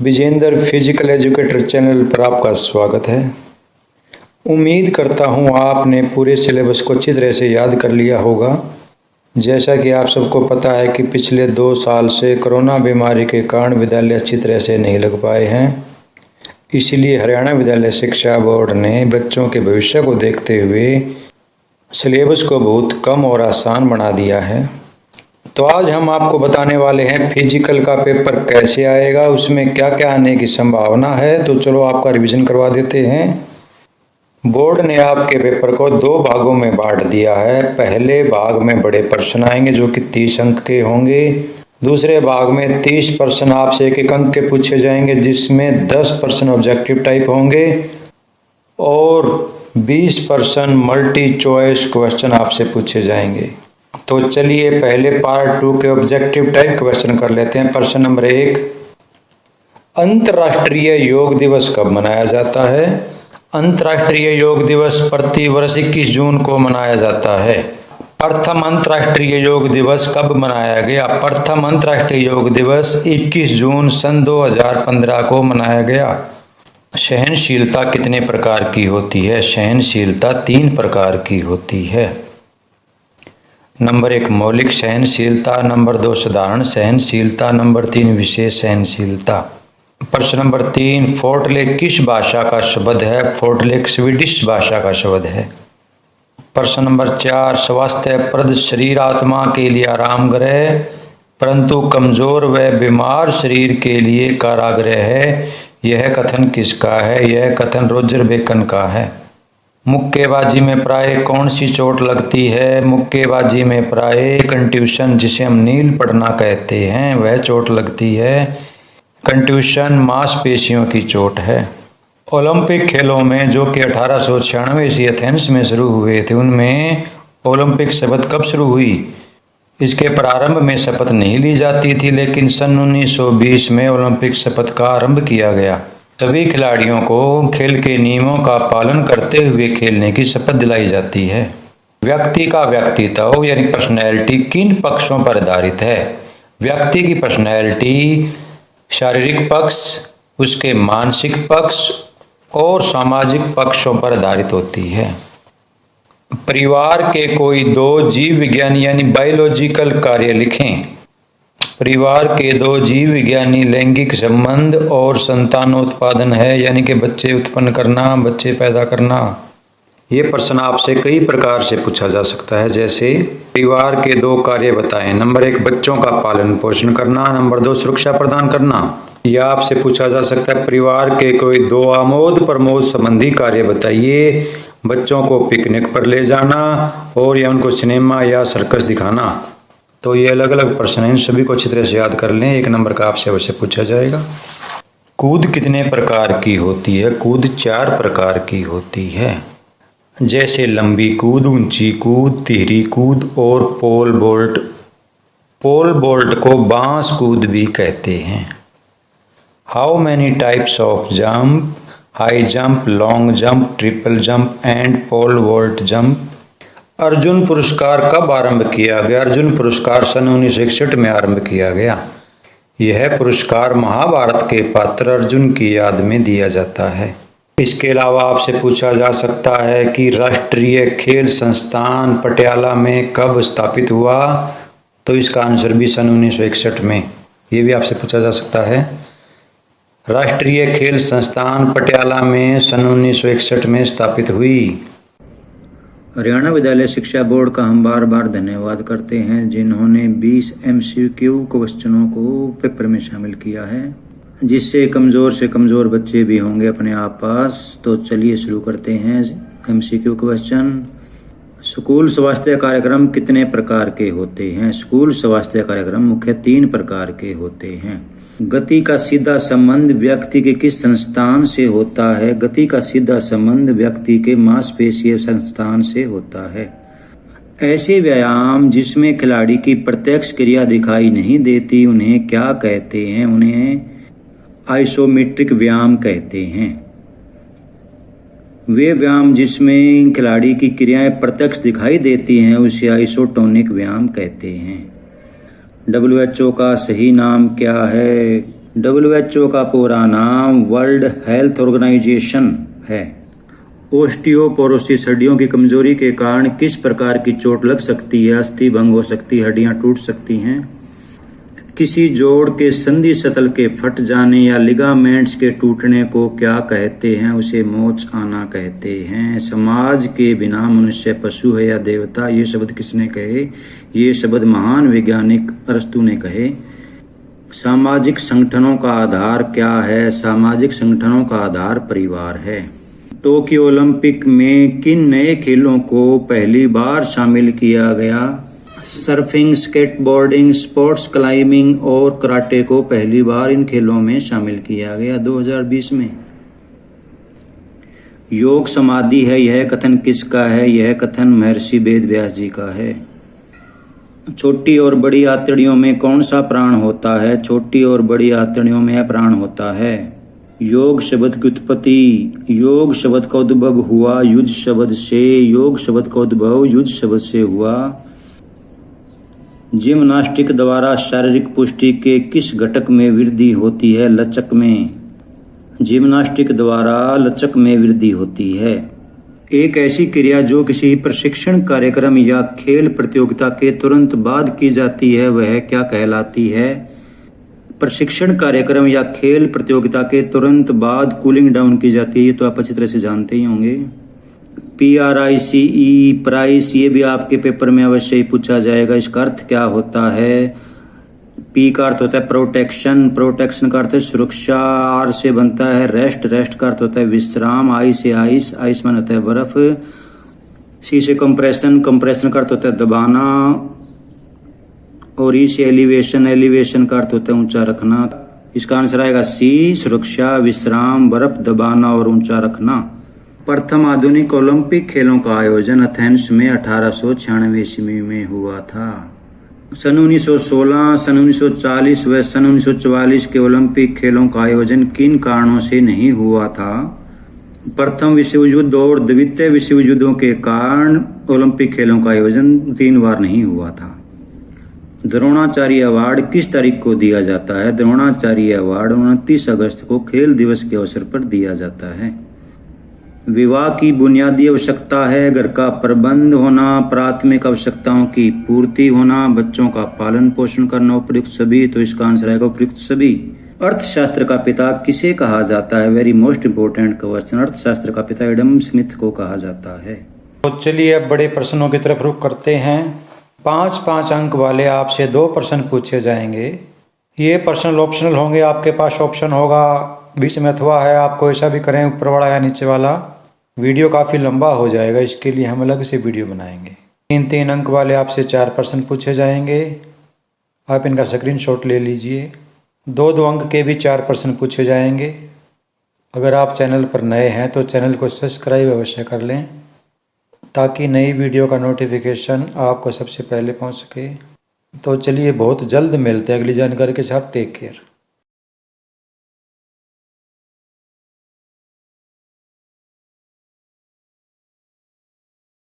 Vijendra physical educator channel पर आपका स्वागत है। उम्मीद करता हूँ आपने पूरे सिलेबस को अच्छी तरह से याद कर लिया होगा। जैसा कि आप सबको पता है कि पिछले 2 साल से कोरोना बीमारी के कारण विद्यालय अच्छी तरह से नहीं लग पाए हैं। इसीलिए हरियाणा विद्यालय शिक्षा बोर्ड ने बच्चों के भविष्य को देखते हुए सिलेबस को बहुत कम और आसान बना दिया है। तो आज हम आपको बताने वाले हैं फिजिकल का पेपर कैसे आएगा, उसमें क्या क्या आने की संभावना है। तो चलो आपका रिवीजन करवा देते हैं। बोर्ड ने आपके पेपर को 2 भागों में बांट दिया है। पहले भाग में बड़े प्रश्न आएंगे जो कि 30 अंक के होंगे। दूसरे भाग में 30 प्रश्न आपसे 1-1 अंक के पूछे जाएंगे, जिसमें 10 प्रश्न ऑब्जेक्टिव टाइप होंगे और 20 प्रश्न मल्टी चॉइस क्वेश्चन आपसे पूछे जाएंगे। तो चलिए पहले पार्ट 2 के ऑब्जेक्टिव टाइप क्वेश्चन कर लेते हैं। प्रश्न नंबर 1, अंतर्राष्ट्रीय योग दिवस कब मनाया जाता है? अंतर्राष्ट्रीय योग दिवस प्रतिवर्ष 21 जून को मनाया जाता है। प्रथम अंतर्राष्ट्रीय योग दिवस कब मनाया गया? प्रथम अंतर्राष्ट्रीय योग दिवस 21 जून सन 2015 को मनाया गया। सहनशीलता कितने प्रकार की होती है? सहनशीलता 3 प्रकार की होती है। नंबर 1 मौलिक सहनशीलता, नंबर 2 साधारण सहनशीलता, नंबर 3 विशेष सहनशीलता। प्रश्न नंबर 3, फोर्टलेक किस भाषा का शब्द है? फोर्टलेक स्वीडिश भाषा का शब्द है। प्रश्न नंबर 4, स्वास्थ्यप्रद शरीर आत्मा के लिए आराम गृह परंतु कमजोर व बीमार शरीर के लिए कारागृह है। यह कथन किसका है? यह कथन रोजर बेकन का है। मुक्केबाजी में प्राय कौन सी चोट लगती है? मुक्केबाजी में प्राय कंट्यूशन, जिसे हम नील पड़ना कहते हैं, वह चोट लगती है। कंट्यूशन मांसपेशियों की चोट है। ओलंपिक खेलों में जो कि 1896 से एथेंस में शुरू हुए थे, उनमें ओलंपिक शपथ कब शुरू हुई? इसके प्रारंभ में शपथ नहीं ली जाती थी, लेकिन सन 1920 में ओलंपिक शपथ का आरंभ किया गया। सभी खिलाड़ियों को खेल के नियमों का पालन करते हुए खेलने की शपथ दिलाई जाती है। व्यक्ति का व्यक्तित्व यानी पर्सनैलिटी किन पक्षों पर आधारित है? व्यक्ति की पर्सनैलिटी शारीरिक पक्ष, उसके मानसिक पक्ष और सामाजिक पक्षों पर आधारित होती है। परिवार के कोई 2 जीव विज्ञानी यानी बायोलॉजिकल कार्य लिखें। परिवार के 2 जीव विज्ञानी लैंगिक संबंध और संतानोत्पादन है, यानी कि बच्चे उत्पन्न करना, बच्चे पैदा करना। ये प्रश्न आपसे कई प्रकार से पूछा जा सकता है, जैसे परिवार के 2 कार्य बताएं। नंबर 1 बच्चों का पालन पोषण करना, नंबर 2 सुरक्षा प्रदान करना। यह आपसे पूछा जा सकता है परिवार के कोई 2 आमोद प्रमोद संबंधी कार्य बताइए। बच्चों को पिकनिक पर ले जाना और या उनको सिनेमा या सर्कस दिखाना। तो ये अलग अलग प्रश्न हैं, इन सभी को अच्छी तरह से याद कर लें। 1 नंबर का आपसे अवश्य पूछा जाएगा। कूद कितने प्रकार की होती है? कूद 4 प्रकार की होती है, जैसे लंबी कूद, ऊंची कूद, तिहरी कूद और पोल वोल्ट। पोल वोल्ट को बांस कूद भी कहते हैं। How many types of jump? High jump, long jump, triple jump and pole vault jump. Arjun पुरस्कार कब आरंभ किया गया? अर्जुन पुरस्कार सन 1961 में आरंभ किया गया। यह पुरस्कार महाभारत के पात्र अर्जुन की याद में दिया जाता है। इसके अलावा आपसे पूछा जा सकता है कि राष्ट्रीय खेल संस्थान पटियाला में कब स्थापित हुआ? तो इसका आंसर भी सन 1961 में। ये भी आपसे पूछा जा सकता है। राष्ट्रीय खेल संस्थान पटियाला में सन 1961 में स्थापित हुई। हरियाणा विद्यालय शिक्षा बोर्ड का हम बार बार धन्यवाद करते हैं, जिन्होंने 20 MCQ क्वेश्चनों को पेपर में शामिल किया है, जिससे कमजोर से कमजोर बच्चे भी होंगे अपने आप पास। तो चलिए शुरू करते हैं MCQ क्वेश्चन। स्कूल स्वास्थ्य कार्यक्रम कितने प्रकार के होते हैं? स्कूल स्वास्थ्य कार्यक्रम मुख्य 3 प्रकार के होते हैं। गति का सीधा संबंध व्यक्ति के किस संस्थान से होता है? गति का सीधा संबंध व्यक्ति के मांसपेशीय संस्थान से होता है। ऐसे व्यायाम जिसमें खिलाड़ी की प्रत्यक्ष क्रिया दिखाई नहीं देती, उन्हें क्या कहते हैं? उन्हें आइसोमेट्रिक व्यायाम कहते हैं। वे व्यायाम जिसमें खिलाड़ी की क्रियाएं प्रत्यक्ष दिखाई देती हैं, उसे आइसोटोनिक व्यायाम कहते हैं। WHO का सही नाम क्या है? WHO का पूरा नाम वर्ल्ड हेल्थ ऑर्गेनाइजेशन है। ओस्टियोपोरोसिस हड्डियों की कमजोरी के कारण किस प्रकार की चोट लग सकती है? अस्थि भंग हो सकती है, हड्डियां टूट सकती हैं। किसी जोड़ के संधि स्थल के फट जाने या लिगामेंट्स के टूटने को क्या कहते हैं? उसे मोच आना कहते हैं। समाज के बिना मनुष्य पशु है या देवता? ये शब्द किसने कहे? ये शब्द महान वैज्ञानिक अरस्तु ने कहे। सामाजिक संगठनों का आधार क्या है? सामाजिक संगठनों का आधार परिवार है। टोक्यो ओलंपिक में किन नए खेलों को पहली बार शामिल किया गया? सर्फिंग, स्केटबोर्डिंग, स्पोर्ट्स क्लाइंबिंग और कराटे को पहली बार इन खेलों में शामिल किया गया 2020 में। योग समाधि है, यह कथन किसका है? यह कथन महर्षि वेद व्यास जी का है। छोटी और बड़ी आंतड़ियों में कौन सा प्राण होता है? छोटी और बड़ी आंतड़ियों में प्राण होता है। योग शब्द की उत्पत्ति। योग शब्द का उद्भव हुआ युज शब्द से। योग शब्द का उद्भव युज शब्द से हुआ। जिम्नास्टिक द्वारा शारीरिक पुष्टि के किस घटक में वृद्धि होती है? लचक में। जिम्नास्टिक द्वारा लचक में वृद्धि होती है। एक ऐसी क्रिया जो किसी प्रशिक्षण कार्यक्रम या खेल प्रतियोगिता के तुरंत बाद की जाती है, वह क्या कहलाती है? प्रशिक्षण कार्यक्रम या खेल प्रतियोगिता के तुरंत बाद कूलिंग डाउन की जाती है, ये तो आप अच्छी तरह से जानते ही होंगे। PRICE, प्राइस, ये भी आपके पेपर में अवश्य ही पूछा जाएगा। इसका अर्थ क्या होता है? P का अर्थ होता है प्रोटेक्शन, प्रोटेक्शन का अर्थ है सुरक्षा। R से बनता है रेस्ट, रेस्ट का अर्थ होता है विश्राम। I से आइस, आइस मान होता है बर्फ। C से कंप्रेशन, कंप्रेशन का अर्थ होता है दबाना। और E से एलिवेशन, एलिवेशन का अर्थ होता है ऊंचा रखना। इसका आंसर आएगा C, सुरक्षा, विश्राम, बर्फ दबाना और ऊंचा रखना। प्रथम आधुनिक ओलंपिक खेलों का आयोजन एथेंस में 1896 ईस्वी में हुआ था। सन 1916, सन 1940 व सन 1944 के ओलंपिक खेलों का आयोजन किन कारणों से नहीं हुआ था? प्रथम विश्व युद्ध और द्वितीय विश्व युद्धों के कारण ओलंपिक खेलों का आयोजन 3 बार नहीं हुआ था। द्रोणाचार्य अवार्ड किस तारीख को दिया जाता है? द्रोणाचार्य अवार्ड 29 अगस्त को खेल दिवस के अवसर पर दिया जाता है। विवाह की बुनियादी आवश्यकता है घर का प्रबंध होना, प्राथमिक आवश्यकताओं की पूर्ति होना, बच्चों का पालन पोषण करना, उपयुक्त सभी। तो इसका आंसर आएगा उपयुक्त सभी। अर्थशास्त्र का पिता किसे कहा जाता है? Very most important question. अर्थशास्त्र का पिता एडम स्मिथ को कहा जाता है। तो चलिए अब बड़े प्रश्नों की तरफ रुख करते हैं। 5-5 अंक वाले आपसे 2 प्रश्न पूछे जाएंगे। ये पर्सनल ऑप्शनल होंगे, आपके पास ऑप्शन होगा बीच में अथवा है, आपको ऐसा भी करें ऊपर वाला या नीचे वाला। वीडियो काफ़ी लंबा हो जाएगा, इसके लिए हम अलग से वीडियो बनाएंगे। 3-3 अंक वाले आपसे 4 प्रश्न पूछे जाएंगे, आप इनका स्क्रीनशॉट ले लीजिए। 2-2 अंक के भी 4 प्रश्न पूछे जाएंगे। अगर आप चैनल पर नए हैं तो चैनल को सब्सक्राइब अवश्य कर लें ताकि नई वीडियो का नोटिफिकेशन आपको सबसे पहले पहुंच सके। तो चलिए बहुत जल्द मिलते हैं अगली जानकारी के साथ। Take care.